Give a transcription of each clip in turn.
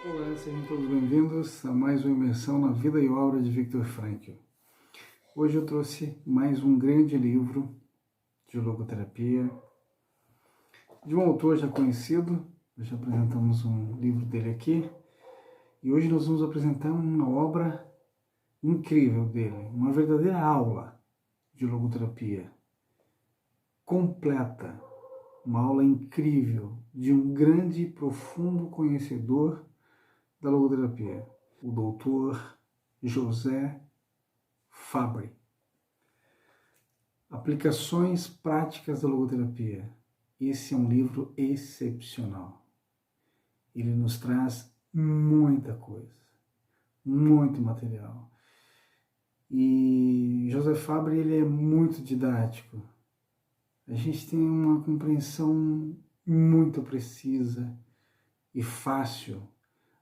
Olá, sejam todos bem-vindos a mais uma imersão na vida e obra de Viktor Frankl. Hoje eu trouxe mais um grande livro de logoterapia, de um autor já conhecido. Nós já apresentamos um livro dele aqui, e hoje nós vamos apresentar uma obra incrível dele, uma verdadeira aula de logoterapia, completa, uma aula incrível de um grande e profundo conhecedor da logoterapia, o doutor José Fabry. Aplicações práticas da logoterapia. Esse é um livro excepcional. Ele nos traz muita coisa, muito material. E José Fabry, ele é muito didático. A gente tem uma compreensão muito precisa e fácil.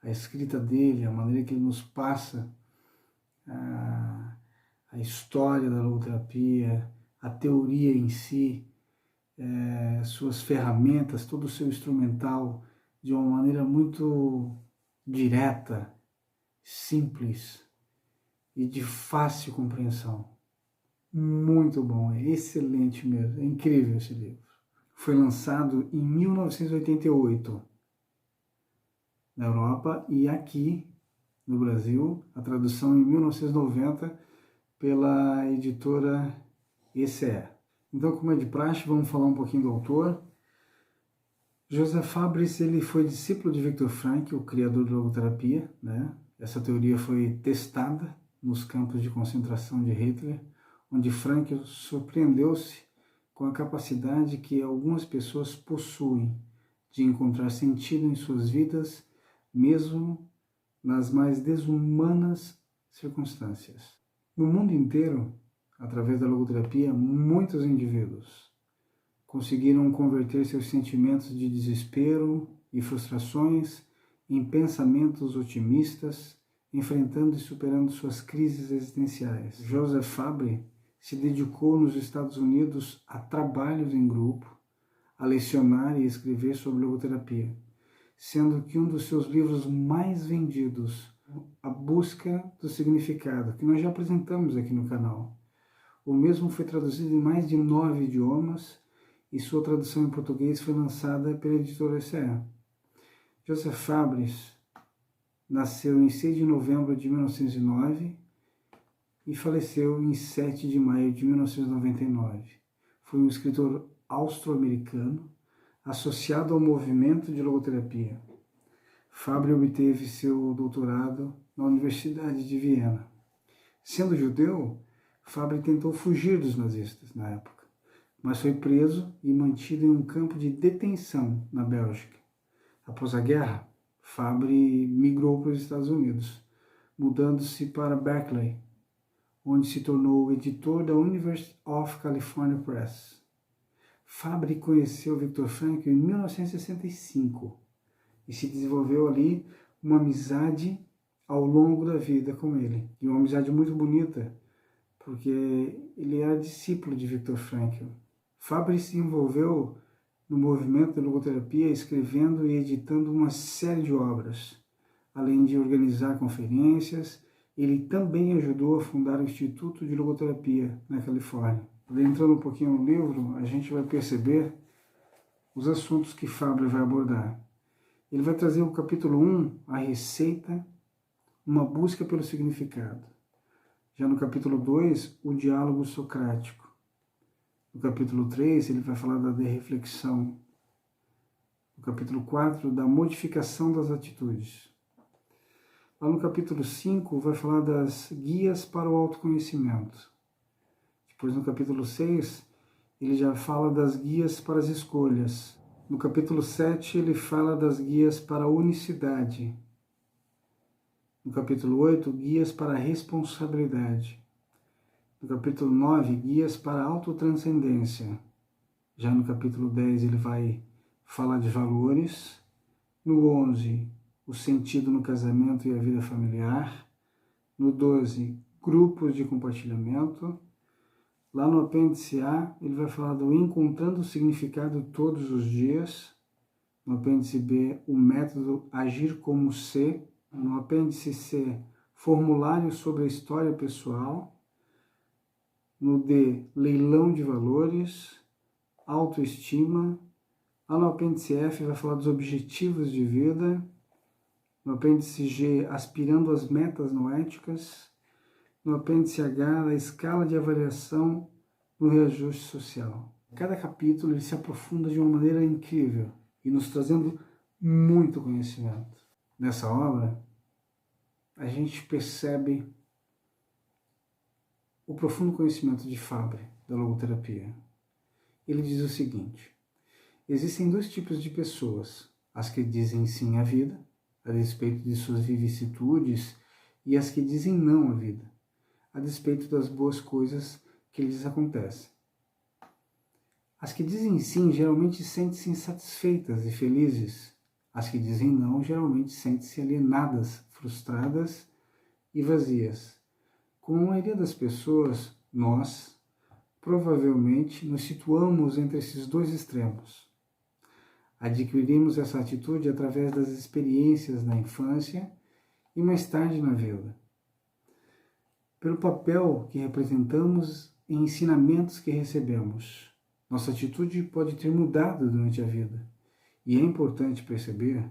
A escrita dele, a maneira que ele nos passa a história da logoterapia, a teoria em si, suas ferramentas, todo o seu instrumental, de uma maneira muito direta, simples e de fácil compreensão. Muito bom, é excelente mesmo, é incrível esse livro. Foi lançado em 1988 na Europa e aqui no Brasil, a tradução em 1990 pela editora ECE. Então, como é de praxe, vamos falar um pouquinho do autor. José Fabry, ele foi discípulo de Viktor Frankl, o criador da logoterapia, né? Essa teoria foi testada nos campos de concentração de Hitler, onde Frankl surpreendeu-se com a capacidade que algumas pessoas possuem de encontrar sentido em suas vidas, mesmo nas mais desumanas circunstâncias. No mundo inteiro, através da logoterapia, muitos indivíduos conseguiram converter seus sentimentos de desespero e frustrações em pensamentos otimistas, enfrentando e superando suas crises existenciais. José Fabry se dedicou nos Estados Unidos a trabalhos em grupo, a lecionar e escrever sobre logoterapia, sendo que um dos seus livros mais vendidos, A Busca do Significado, que nós já apresentamos aqui no canal. O mesmo foi traduzido em mais de 9 idiomas e sua tradução em português foi lançada pela editora ECE. José Fabry nasceu em 6 de novembro de 1909 e faleceu em 7 de maio de 1999. Foi um escritor austro-americano associado ao movimento de logoterapia. Fabry obteve seu doutorado na Universidade de Viena. Sendo judeu, Fabry tentou fugir dos nazistas na época, mas foi preso e mantido em um campo de detenção na Bélgica. Após a guerra, Fabry migrou para os Estados Unidos, mudando-se para Berkeley, onde se tornou editor da University of California Press. Fabry conheceu Viktor Frankl em 1965 e se desenvolveu ali uma amizade ao longo da vida com ele. E uma amizade muito bonita, porque ele era discípulo de Viktor Frankl. Fabry se envolveu no movimento da logoterapia, escrevendo e editando uma série de obras. Além de organizar conferências, ele também ajudou a fundar o Instituto de Logoterapia na Califórnia. Entrando um pouquinho no livro, a gente vai perceber os assuntos que Fabry vai abordar. Ele vai trazer o capítulo 1, a receita, uma busca pelo significado. Já no capítulo 2, o diálogo socrático. No capítulo 3, ele vai falar da reflexão. No capítulo 4, da modificação das atitudes. Lá no capítulo 5, vai falar das guias para o autoconhecimento. Depois, no capítulo 6, ele já fala das guias para as escolhas. No capítulo 7, ele fala das guias para a unicidade. No capítulo 8, guias para a responsabilidade. No capítulo 9, guias para a autotranscendência. Já no capítulo 10, ele vai falar de valores. No 11, o sentido no casamento e a vida familiar. No 12, grupos de compartilhamento. Lá no apêndice A, ele vai falar do encontrando o significado todos os dias. No apêndice B, o método Agir como C. No apêndice C, formulário sobre a história pessoal. No D, leilão de valores, autoestima. Lá no apêndice F vai falar dos objetivos de vida. No apêndice G, aspirando às metas noéticas. No apêndice H, a escala de avaliação no reajuste social. Cada capítulo ele se aprofunda de uma maneira incrível e nos trazendo muito conhecimento. Nessa obra, a gente percebe o profundo conhecimento de Fabre da logoterapia. Ele diz o seguinte: existem dois tipos de pessoas, as que dizem sim à vida, a despeito de suas vicissitudes, e as que dizem não à vida, a despeito das boas coisas que lhes acontecem. As que dizem sim geralmente sentem-se insatisfeitas e felizes. As que dizem não geralmente sentem-se alienadas, frustradas e vazias. Com a maioria das pessoas, nós provavelmente nos situamos entre esses dois extremos. Adquirimos essa atitude através das experiências na infância e mais tarde na vida. Pelo papel que representamos e ensinamentos que recebemos. Nossa atitude pode ter mudado durante a vida, e é importante perceber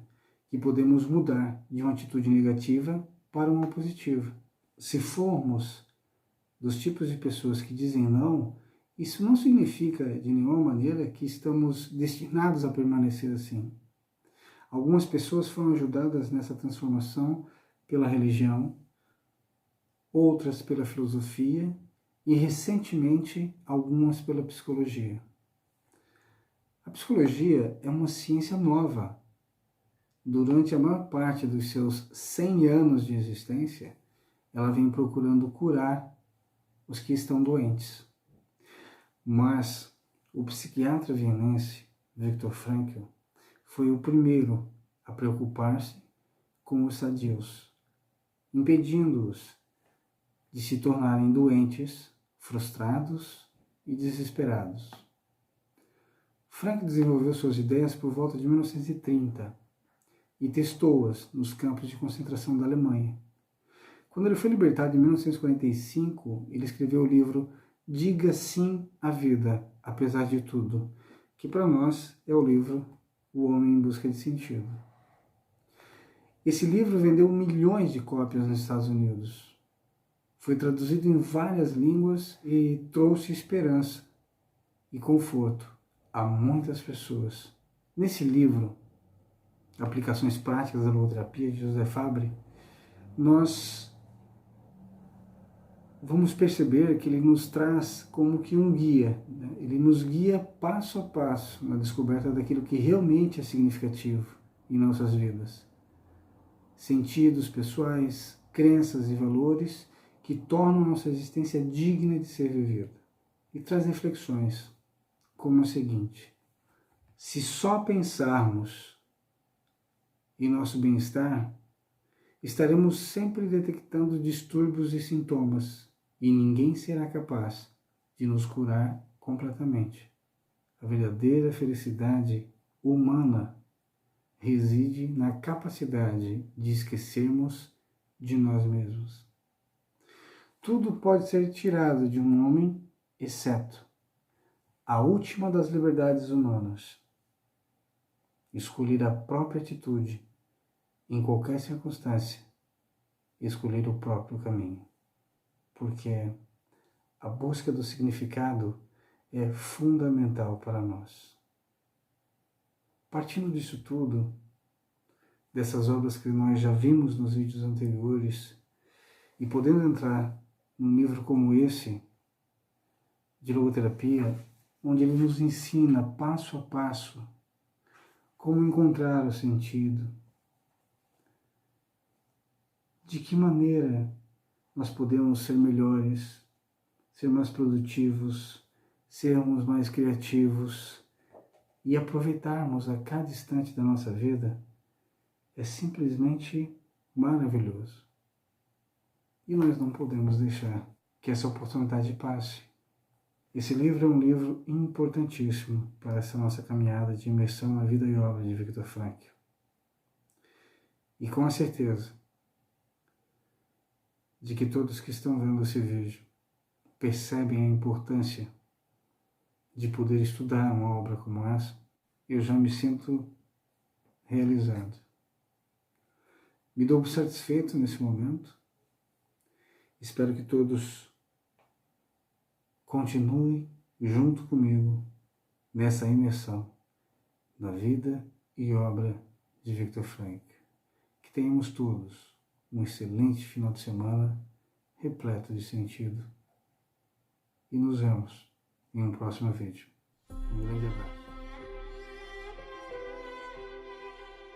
que podemos mudar de uma atitude negativa para uma positiva. Se formos dos tipos de pessoas que dizem não, isso não significa de nenhuma maneira que estamos destinados a permanecer assim. Algumas pessoas foram ajudadas nessa transformação pela religião, outras pela filosofia e, recentemente, algumas pela psicologia. A psicologia é uma ciência nova. Durante a maior parte dos seus 100 anos de existência, ela vem procurando curar os que estão doentes. Mas o psiquiatra vienense Viktor Frankl foi o primeiro a preocupar-se com os sadios, impedindo-os de se tornarem doentes, frustrados e desesperados. Frankl desenvolveu suas ideias por volta de 1930 e testou-as nos campos de concentração da Alemanha. Quando ele foi libertado em 1945, ele escreveu o livro Diga Sim à Vida, Apesar de Tudo, que para nós é o livro O Homem em Busca de Sentido. Esse livro vendeu milhões de cópias nos Estados Unidos. Foi traduzido em várias línguas e trouxe esperança e conforto a muitas pessoas. Nesse livro, Aplicações Práticas da Logoterapia, de José Fabre, nós vamos perceber que ele nos traz como que um guia, né? Ele nos guia passo a passo na descoberta daquilo que realmente é significativo em nossas vidas. Sentidos pessoais, crenças e valores que tornam nossa existência digna de ser vivida. E traz reflexões como a seguinte: se só pensarmos em nosso bem-estar, estaremos sempre detectando distúrbios e sintomas e ninguém será capaz de nos curar completamente. A verdadeira felicidade humana reside na capacidade de esquecermos de nós mesmos. Tudo pode ser tirado de um homem, exceto a última das liberdades humanas: escolher a própria atitude em qualquer circunstância, escolher o próprio caminho. Porque a busca do significado é fundamental para nós. Partindo disso tudo, dessas obras que nós já vimos nos vídeos anteriores, e podendo entrar num livro como esse, de logoterapia, onde ele nos ensina passo a passo como encontrar o sentido, de que maneira nós podemos ser melhores, ser mais produtivos, sermos mais criativos e aproveitarmos a cada instante da nossa vida, é simplesmente maravilhoso. E nós não podemos deixar que essa oportunidade passe. Esse livro é um livro importantíssimo para essa nossa caminhada de imersão na vida e obra de Viktor Frankl. E com a certeza de que todos que estão vendo esse vídeo percebem a importância de poder estudar uma obra como essa, eu já me sinto realizado. Me dou satisfeito nesse momento. Espero que todos continuem junto comigo nessa imersão na vida e obra de Viktor Frankl. Que tenhamos todos um excelente final de semana repleto de sentido. E nos vemos em um próximo vídeo. Um grande abraço.